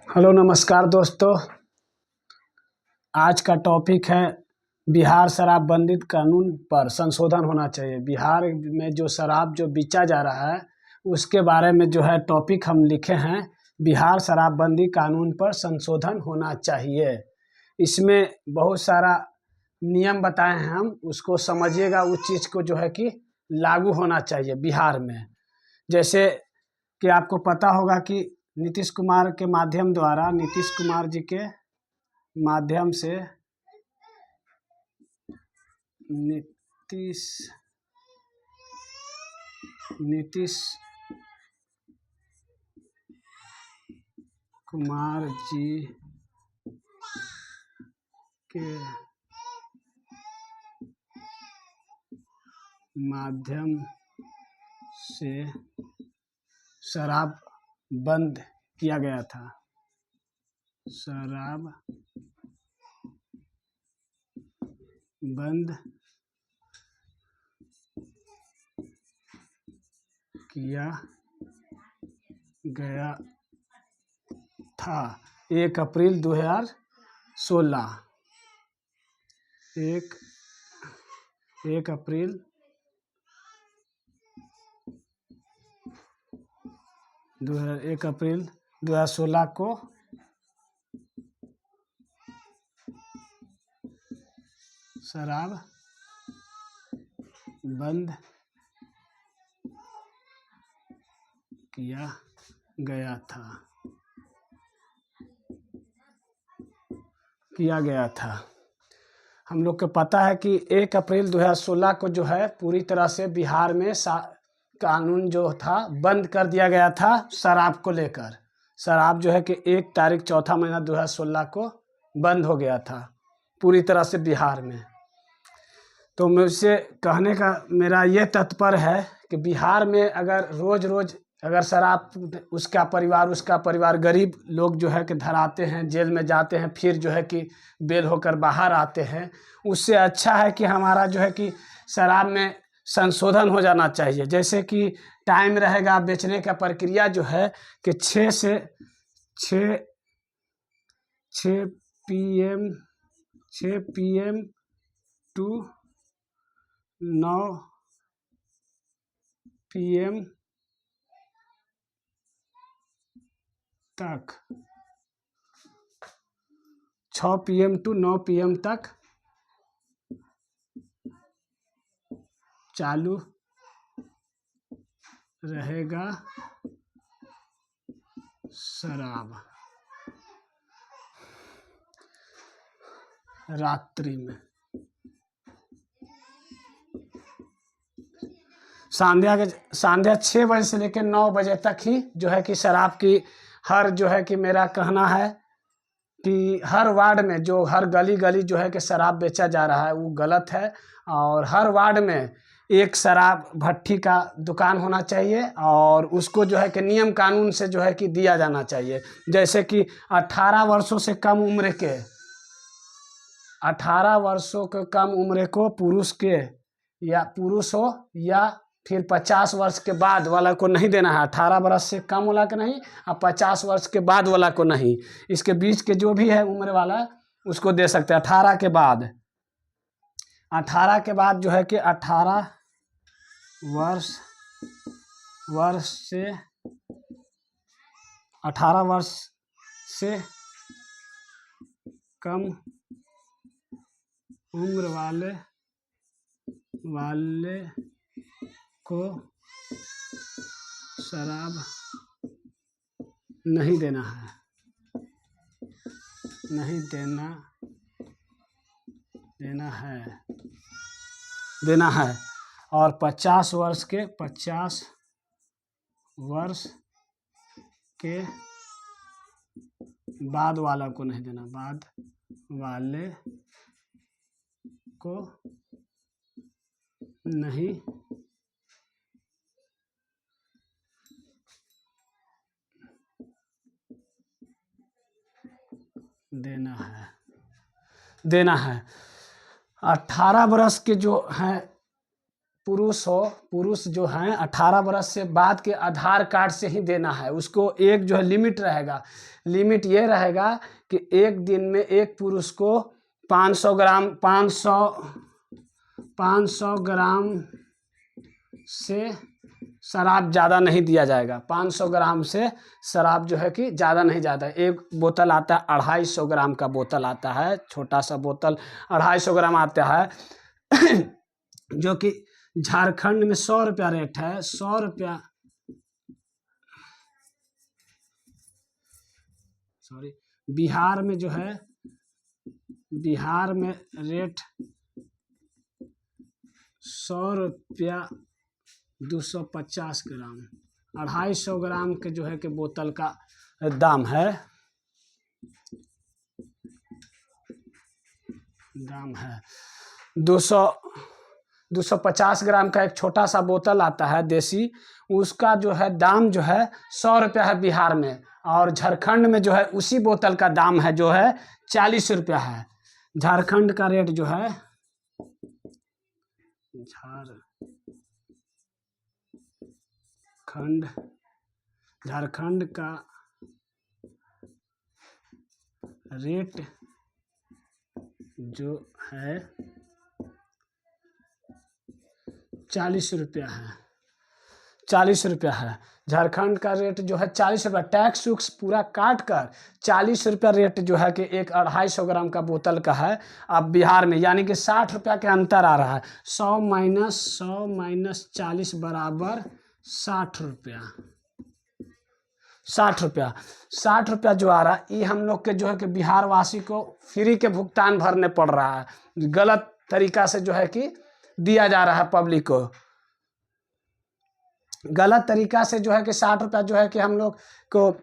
Hello नमस्कार दोस्तों। आज का टॉपिक है बिहार शराबबंदी कानून पर संशोधन होना चाहिए। बिहार में जो शराब जो बेचा जा रहा है उसके बारे में जो है टॉपिक हम लिखे हैं, बिहार शराबबंदी कानून पर संशोधन होना चाहिए। इसमें बहुत सारा नियम बताए हैं, हम उसको समझिएगा। उस चीज़ को जो है कि लागू होना चाहिए बिहार में। जैसे कि आपको पता होगा कि नीतीश कुमार के माध्यम द्वारा, नीतीश कुमार जी के माध्यम से नीतीश नीतीश कुमार जी के माध्यम से शराब बंद किया गया था। शराब बंद किया गया था 1 अप्रैल 2016। 1 अप्रैल 2016 को शराब बंद किया गया था। हम लोग को पता है कि 1 अप्रैल 2016 को जो है पूरी तरह से बिहार में कानून जो था बंद कर दिया गया था शराब को लेकर। शराब जो है कि 1 तारीख चौथा महीना 2016 को बंद हो गया था पूरी तरह से बिहार में। तो मुझसे कहने का मेरा ये तात्पर्य है कि बिहार में अगर रोज़ अगर शराब उसका परिवार गरीब लोग जो है कि धराते हैं, जेल में जाते हैं, फिर जो है कि बेल होकर बाहर आते हैं। उससे अच्छा है कि हमारा जो है कि शराब में संशोधन हो जाना चाहिए। जैसे कि टाइम रहेगा बेचने का, प्रक्रिया जो है कि 6 से 6 6 PM 6 PM टू 9 PM तक, 6 PM टू 9 PM तक चालू रहेगा शराब। रात्रि में संध्या 6 बजे से लेकर 9 बजे तक ही जो है कि शराब की हर जो है कि मेरा कहना है कि हर वार्ड में जो हर गली जो है कि शराब बेचा जा रहा है वो गलत है। और हर वार्ड में एक शराब भट्टी का दुकान होना चाहिए और उसको जो है कि नियम कानून से जो है कि दिया जाना चाहिए। जैसे कि 18 वर्षों से कम उम्र के 18 वर्षों के कम उम्र को पुरुष हो या फिर 50 वर्ष के बाद वाला को नहीं देना है। 18 वर्ष से कम वाला को नहीं और 50 वर्ष के बाद वाला को नहीं। इसके बीच के जो भी है उम्र वाला उसको दे सकते हैं। 18 के बाद जो है कि 18 वर्ष से 18 वर्ष से कम उम्र वाले को शराब नहीं देना है और 50 वर्ष के बाद वाला को नहीं देना। बाद वाले को नहीं देना है। 18 वर्ष के जो हैं पुरुष जो हैं 18 वर्ष से बाद के आधार कार्ड से ही देना है उसको। एक जो है लिमिट रहेगा, लिमिट ये रहेगा कि एक दिन में एक पुरुष को 500 ग्राम से शराब ज़्यादा नहीं दिया जाएगा। 500 ग्राम से शराब जो है कि ज़्यादा नहीं जाता है। एक बोतल आता है 250 ग्राम का बोतल आता है, छोटा सा बोतल 250 ग्राम आता है जो कि झारखंड में 100 रुपया रेट है। 100 रुपया, सॉरी, बिहार में जो है, बिहार में रेट 100 रुपया 250 ग्राम, 250 ग्राम के जो है कि बोतल का दाम है। 250 ग्राम का एक छोटा सा बोतल आता है देसी, उसका जो है दाम जो है 100 रुपया है बिहार में। और झारखंड में जो है उसी बोतल का दाम है जो है 40 रुपया है। झारखंड का रेट जो है, झारखंड का रेट जो है 40 रुपया है। 40 रुपया है झारखंड का रेट जो है 40 रुपया। टैक्स उक्स पूरा काट कर 40 रुपया रेट जो है कि एक 250 ग्राम का बोतल का है अब बिहार में, यानी कि 60 रुपया के अंतर आ रहा है। 100 माइनस 40 बराबर 60 रुपया। 60 रुपया, 60 रुपया जो आ रहा है ये हम लोग के जो है कि बिहार वासी को फ्री के भुगतान भरने पड़ रहा है। गलत तरीका से जो है कि दिया जा रहा है पब्लिक को, गलत तरीका से जो है कि 60 रुपया जो है कि हम लोग को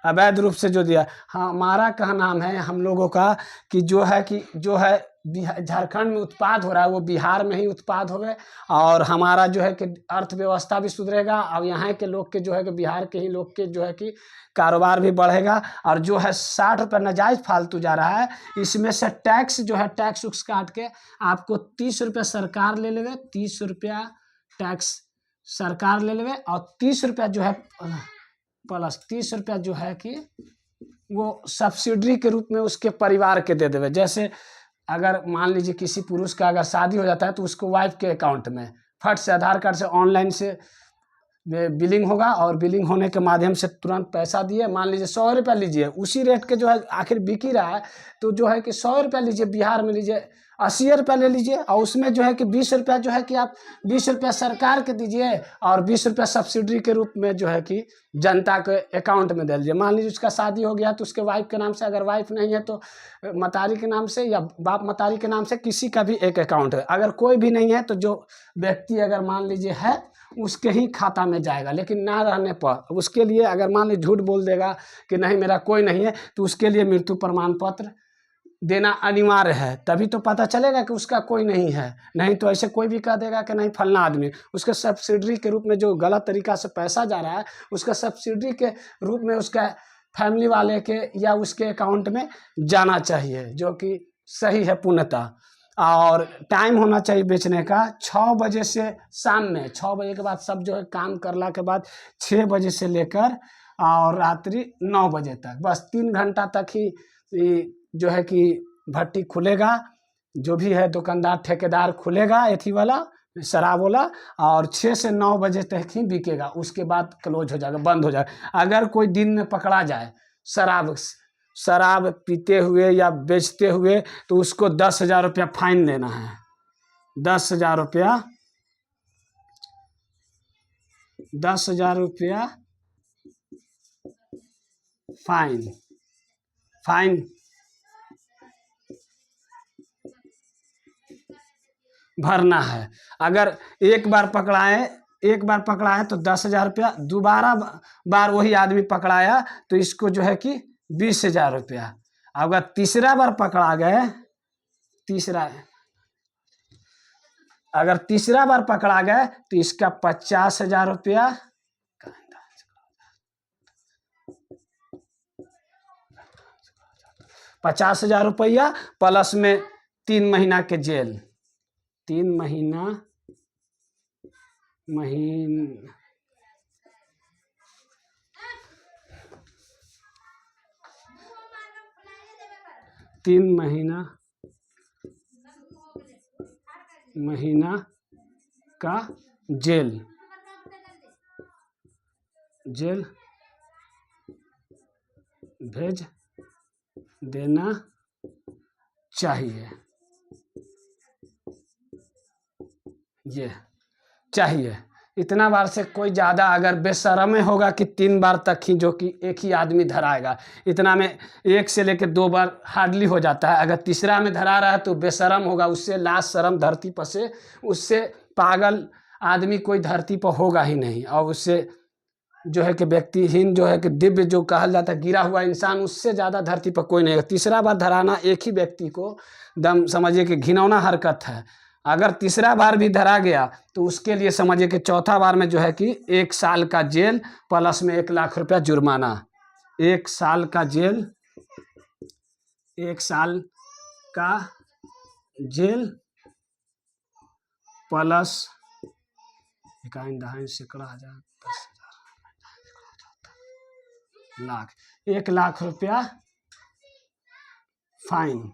अवैध रूप से जो दिया। हाँ, हमारा कहा नाम है हम लोगों का कि जो है झारखंड में उत्पाद हो रहा है वो बिहार में ही उत्पाद हो गए, और हमारा जो है कि अर्थव्यवस्था भी सुधरेगा, और यहाँ के लोग के जो है कि बिहार के ही लोग के जो है कि कारोबार भी बढ़ेगा। और जो है 60 रुपया नाजायज़ फालतू जा रहा है, इसमें से टैक्स जो है टैक्स उक्स काट के आपको 30 रुपया सरकार ले लेवे, 30 रुपया टैक्स सरकार ले लेवे, और 30 रुपया जो है प्लस 30 रुपया जो है कि वो सब्सिडी के रूप में उसके परिवार के दे देवे। जैसे अगर मान लीजिए किसी पुरुष का अगर शादी हो जाता है तो उसको वाइफ के अकाउंट में फट से आधार कार्ड से ऑनलाइन से बिलिंग होगा, और बिलिंग होने के माध्यम से तुरंत पैसा दिए। मान लीजिए 100 रुपया लीजिए, उसी रेट के जो है आखिर बिक ही रहा है, तो जो है कि 100 रुपया लीजिए, बिहार में लीजिए 80 रुपया ले लीजिए, और उसमें जो है कि 20 रुपया जो है कि आप 20 रुपया सरकार के दीजिए, और 20 रुपया सब्सिडी के रूप में जो है कि जनता के अकाउंट में दे दीजिए। मान लीजिए उसका शादी हो गया तो उसके वाइफ के नाम से, अगर वाइफ नहीं है तो मतारी के नाम से या बाप मतारी के नाम से, किसी का भी एक अकाउंट है। अगर कोई भी नहीं है तो जो व्यक्ति अगर मान लीजिए है उसके ही खाता में जाएगा, लेकिन ना रहने पर उसके लिए अगर मान लीजिए झूठ बोल देगा कि नहीं मेरा कोई नहीं है, तो उसके लिए मृत्यु प्रमाण पत्र देना अनिवार्य है, तभी तो पता चलेगा कि उसका कोई नहीं है। नहीं तो ऐसे कोई भी कह देगा कि नहीं फलना आदमी, उसके सब्सिडी के रूप में जो गलत तरीका से पैसा जा रहा है, उसका सब्सिडी के रूप में उसका फैमिली वाले के या उसके अकाउंट में जाना चाहिए, जो कि सही है पूर्णतः। और टाइम होना चाहिए बेचने का 6 बजे से शाम में, 6 बजे के बाद सब जो है काम करला के बाद 6 बजे से लेकर और रात्रि 9 बजे तक, बस 3 घंटा तक ही जो है कि भट्टी खुलेगा। जो भी है दुकानदार ठेकेदार खुलेगा एथी वाला शराब वाला, और 6 से 9 बजे तक ही बिकेगा, उसके बाद क्लोज हो जाएगा, बंद हो जाएगा। अगर कोई दिन में पकड़ा जाए शराब पीते हुए या बेचते हुए तो उसको 10,000 रुपया फाइन देना है। 10,000 रुपया, 10,000 रुपया फाइन भरना है। अगर एक बार पकड़ाए तो 10,000 रुपया, दोबारा बार वही आदमी पकड़ाया तो इसको जो है कि 20,000 रुपया। अगर तीसरा बार पकड़ा गए, अगर तीसरा बार पकड़ा गए तो इसका 50,000 रुपया, 50,000 रुपया प्लस में 3 महीना के जेल, 3 महीना महीन 3 महीना का जेल भेज देना चाहिए। ये चाहिए इतना बार से कोई ज़्यादा अगर बेशर्म होगा कि 3 बार तक ही, जो कि एक ही आदमी धराएगा, इतना में 1 से लेकर 2 बार हार्डली हो जाता है। अगर तीसरा में धरा रहा है तो बेशर्म होगा, उससे लाश शर्म धरती पर से, उससे पागल आदमी कोई धरती पर होगा ही नहीं। और उससे जो है कि व्यक्तिहीन, जो है कि दिव्य जो कहा जाता है, गिरा हुआ इंसान, उससे ज़्यादा धरती पर कोई नहीं है। तीसरा बार धराना एक ही व्यक्ति को दम समझिए कि घिनौना हरकत है। अगर तीसरा बार भी धरा गया तो उसके लिए समझिए कि चौथा बार में जो है कि 1 साल का जेल प्लस में 1 लाख रुपया जुर्माना। 1 साल का जेल, 1 साल का जेल प्लस 1 सैकड़ा हजार 10,000 लाख, 1 लाख रुपया फाइन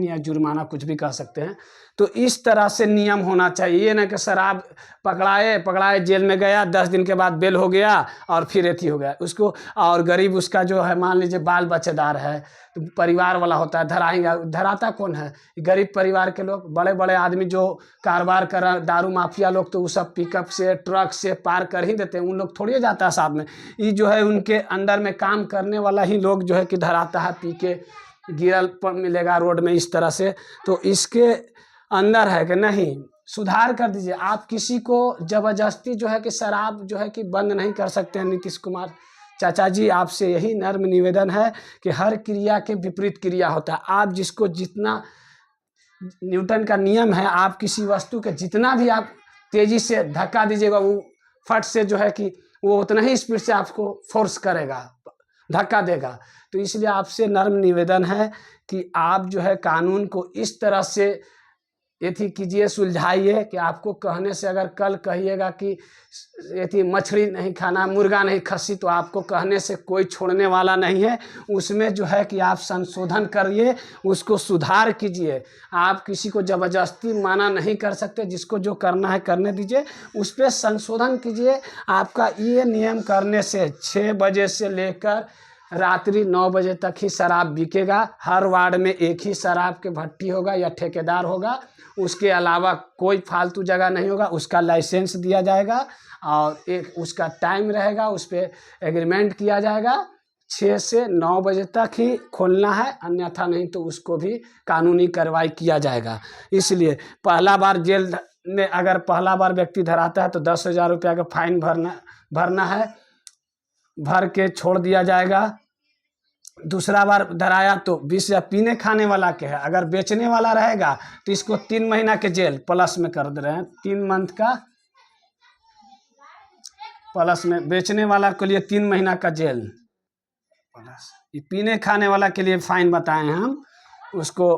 या जुर्माना, कुछ भी कह सकते हैं। तो इस तरह से नियम होना चाहिए। ये ना कि शराब पकड़ाए जेल में गया, 10 दिन के बाद बेल हो गया और फिर एथी हो गया उसको। और गरीब उसका जो है, मान लीजिए बाल बच्चेदार है, तो परिवार वाला होता है, धराएंगे। धराता कौन है? गरीब परिवार के लोग, बड़े बड़े आदमी जो कारोबार कर रहे, दारू माफिया लोग, तो वो सब पिकअप से, ट्रक से पार कर ही देते हैं। उन लोग थोड़ी जाता है साथ में। ये जो है उनके अंडर में काम करने वाला ही लोग जो है कि धराता है, पी के गिरल पर मिलेगा रोड में इस तरह से। तो इसके अंदर है कि नहीं, सुधार कर दीजिए। आप किसी को जबरदस्ती जो है कि शराब जो है कि बंद नहीं कर सकते हैं। नीतीश कुमार चाचा जी, आपसे यही नर्म निवेदन है कि हर क्रिया के विपरीत क्रिया होता है। आप जिसको जितना, न्यूटन का नियम है, आप किसी वस्तु के जितना भी आप तेजी से धक्का दीजिएगा, वो फट से जो है कि वो उतना ही स्पीड से आपको फोर्स करेगा, धक्का देगा। तो इसलिए आपसे नर्म निवेदन है कि आप जो है कानून को इस तरह से एथी कीजिए, सुलझाइए कि आपको कहने से, अगर कल कहिएगा कि एथी मछली नहीं खाना, मुर्गा नहीं खस्सी, तो आपको कहने से कोई छोड़ने वाला नहीं है। उसमें जो है कि आप संशोधन करिए, उसको सुधार कीजिए। आप किसी को ज़बरदस्ती माना नहीं कर सकते, जिसको जो करना है करने दीजिए, उस पर संशोधन कीजिए। आपका ये नियम करने से 6 बजे से लेकर रात्रि 9 बजे तक ही शराब बिकेगा। हर वार्ड में एक ही शराब के भट्टी होगा या ठेकेदार होगा, उसके अलावा कोई फालतू जगह नहीं होगा। उसका लाइसेंस दिया जाएगा और एक उसका टाइम रहेगा, उस पर एग्रीमेंट किया जाएगा। 6 से 9 बजे तक ही खोलना है, अन्यथा नहीं तो उसको भी कानूनी कार्रवाई किया जाएगा। इसलिए पहला बार जेल में अगर पहला बार व्यक्ति धराता है तो 10,000 रुपया का फाइन भरना है, भर के छोड़ दिया जाएगा। दूसरा बार धराया तो 20,000 पीने खाने वाला के है। अगर बेचने वाला रहेगा तो इसको 3 महीना के जेल प्लस में कर दे रहे हैं, 3 मंथ का प्लस में। बेचने वाला के लिए 3 महीना का जेल प्लस। ये पीने खाने वाला के लिए फाइन बताए हैं हम, उसको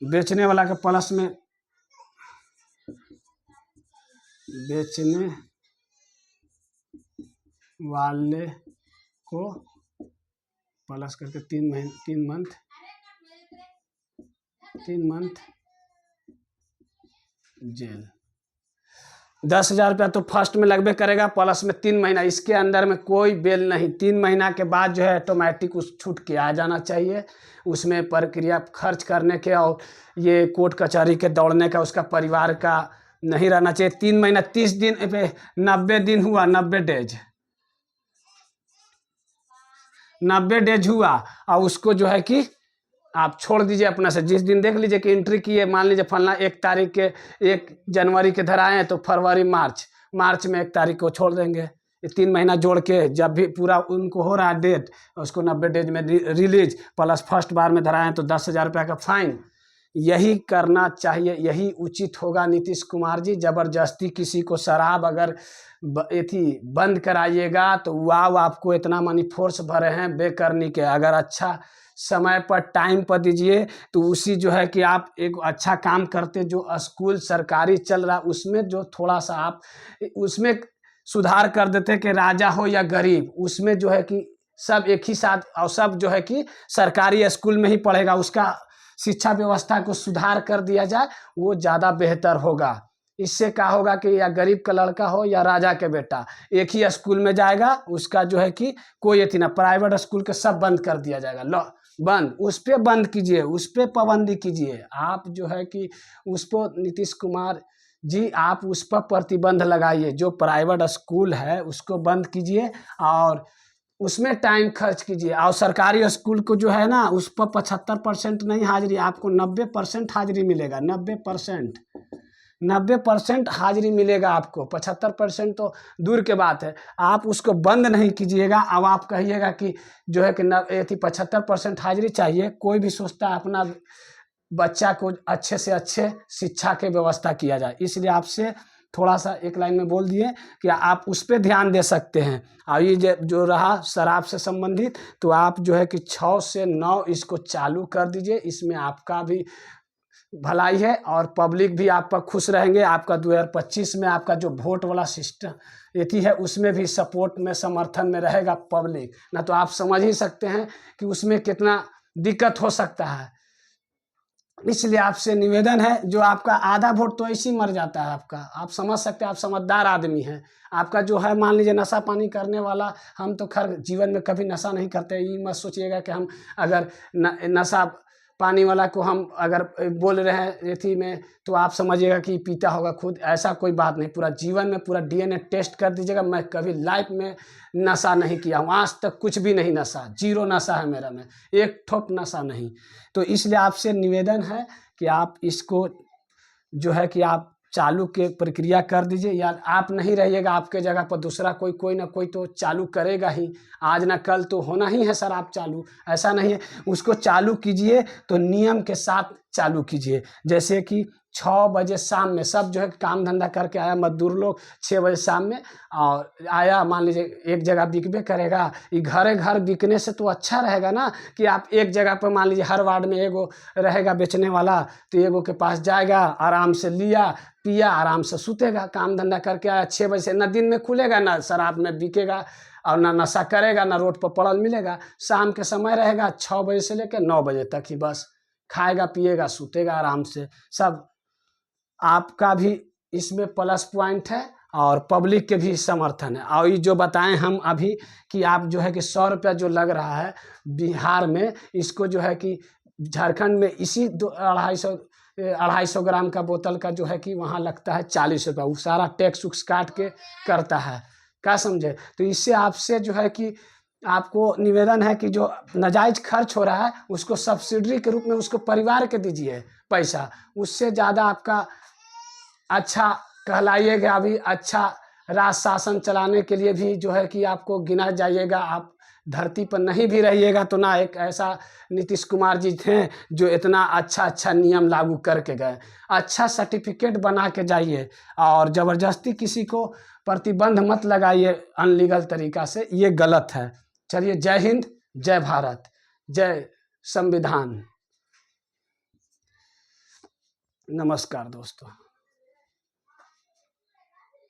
बेचने वाला के प्लस में, बेचने वाले को प्लस करके 3 मंथ जेल। 10,000 रुपया तो फर्स्ट में लगभग करेगा, प्लस में 3 महीना। इसके अंदर में कोई बेल नहीं। 3 महीना के बाद जो है ऑटोमेटिक उस छूट के आ जाना चाहिए। उसमें प्रक्रिया खर्च करने के और ये कोर्ट कचहरी के दौड़ने का उसका परिवार का नहीं रहना चाहिए। 3 महीना 30 दिन पे 90 दिन हुआ, 90 डेज हुआ और उसको जो है कि आप छोड़ दीजिए अपना से। जिस दिन देख लीजिए कि एंट्री किए, मान लीजिए फलना 1 तारीख के 1 जनवरी के धराए हैं तो फरवरी मार्च में 1 तारीख को छोड़ देंगे। ये 3 महीना जोड़ के जब भी पूरा उनको हो रहा है डेट, उसको 90 डेज में रिलीज, प्लस फर्स्ट बार में धराए हैं तो 10,000 रुपया का फाइन। यही करना चाहिए, यही उचित होगा नीतीश कुमार जी। ज़बरदस्ती किसी को शराब अगर बंद कराइएगा तो वाह, आपको इतना मनी फोर्स भरे हैं बेकरनी के। अगर अच्छा समय पर टाइम पर दीजिए तो उसी जो है कि आप एक अच्छा काम करते, जो स्कूल सरकारी चल रहा उसमें जो थोड़ा सा आप उसमें सुधार कर देते कि राजा हो या गरीब, उसमें जो है कि सब एक ही साथ और सब जो है कि सरकारी स्कूल में ही पढ़ेगा, उसका शिक्षा व्यवस्था को सुधार कर दिया जाए, वो ज़्यादा बेहतर होगा। इससे क्या होगा कि या गरीब का लड़का हो या राजा के बेटा एक ही स्कूल में जाएगा, उसका जो है कि कोई अथी ना, प्राइवेट स्कूल के सब बंद कर दिया जाएगा। लो बंद, उस पर बंद कीजिए, उस पर पाबंदी कीजिए। आप जो है कि उस पर नीतीश कुमार जी आप उस पर प्रतिबंध लगाइए, जो प्राइवेट स्कूल है उसको बंद कीजिए और उसमें टाइम खर्च कीजिए। और सरकारी स्कूल को जो है ना उस पर 75% नहीं हाजिरी, आपको 90% हाजिरी मिलेगा। 90% हाजिरी मिलेगा आपको। 75% तो दूर के बात है, आप उसको बंद नहीं कीजिएगा। अब आप कहिएगा कि जो है कि 75% हाजिरी चाहिए। कोई भी सोचता है अपना बच्चा को अच्छे से अच्छे शिक्षा के व्यवस्था किया जाए, इसलिए आपसे थोड़ा सा एक लाइन में बोल दिए कि आप उस पर ध्यान दे सकते हैं। और ये जो रहा शराब से संबंधित, तो आप जो है कि 6 से 9 इसको चालू कर दीजिए। इसमें आपका भी भलाई है और पब्लिक भी आप पर खुश रहेंगे। आपका 2025 में आपका जो वोट वाला सिस्टम ये है उसमें भी सपोर्ट में समर्थन में रहेगा पब्लिक ना, तो आप समझ ही सकते हैं कि उसमें कितना दिक्कत हो सकता है। इसलिए आपसे निवेदन है, जो आपका आधा वोट तो ऐसे ही मर जाता है आपका, आप समझ सकते हैं, आप समझदार आदमी हैं। आपका जो है मान लीजिए नशा पानी करने वाला, हम तो खैर जीवन में कभी नशा नहीं करते, ये मत सोचिएगा कि हम अगर नशा पानी वाला को हम अगर बोल रहे हैं एथी में तो आप समझिएगा कि पीता होगा खुद, ऐसा कोई बात नहीं। पूरा जीवन में पूरा DNA टेस्ट कर दीजिएगा, मैं कभी लाइफ में नशा नहीं किया हूँ, आज तक कुछ भी नहीं नशा, 0 नशा है मेरा में, एक ठोप नशा नहीं। तो इसलिए आपसे निवेदन है कि आप इसको जो है कि आप चालू के प्रक्रिया कर दीजिए, या आप नहीं रहिएगा, आपके जगह पर दूसरा कोई ना कोई तो चालू करेगा ही, आज ना कल तो होना ही है सर आप चालू, ऐसा नहीं है। उसको चालू कीजिए तो नियम के साथ चालू कीजिए। जैसे कि 6 बजे शाम में सब जो है काम धंधा करके आया मजदूर लोग, 6 बजे शाम में और आया, मान लीजिए एक जगह बिकबे करेगा, ये घरे घर बिकने से तो अच्छा रहेगा ना कि आप एक जगह पर मान लीजिए हर वार्ड में एगो रहेगा बेचने वाला, तो एगो के पास जाएगा, आराम से लिया पिया, आराम से सुतेगा, काम धंधा करके आया। 6 बजे से ना दिन में खुलेगा, ना शराब में बिकेगा और ना नशा करेगा, ना रोड पर पड़ल मिलेगा। शाम के समय रहेगा 6 बजे से लेकर 9 बजे तक ही, बस खाएगा पिएगा सुतेगा आराम से। सब आपका भी इसमें प्लस पॉइंट है और पब्लिक के भी समर्थन है। और ये जो बताएं हम अभी कि आप जो है कि 100 रुपया जो लग रहा है बिहार में, इसको जो है कि झारखंड में इसी 250 ग्राम का बोतल का जो है कि वहाँ लगता है 40 रुपया, वो सारा टैक्स उक्स काट के करता है, क्या समझे। तो इससे आपसे जो है कि आपको निवेदन है कि जो नाजायज खर्च हो रहा है उसको सब्सिडी के रूप में उसको परिवार के दीजिए पैसा, उससे ज़्यादा आपका अच्छा कहलाइएगा। अभी अच्छा राज शासन चलाने के लिए भी जो है कि आपको गिना जाइएगा। आप धरती पर नहीं भी रहिएगा तो ना, एक ऐसा नीतीश कुमार जी थे जो इतना अच्छा नियम लागू करके गए। अच्छा सर्टिफिकेट बना के जाइए और ज़बरदस्ती किसी को प्रतिबंध मत लगाइए अनलीगल तरीका से, ये गलत है। चलिए, जय हिंद, जय भारत, जय संविधान। नमस्कार दोस्तों।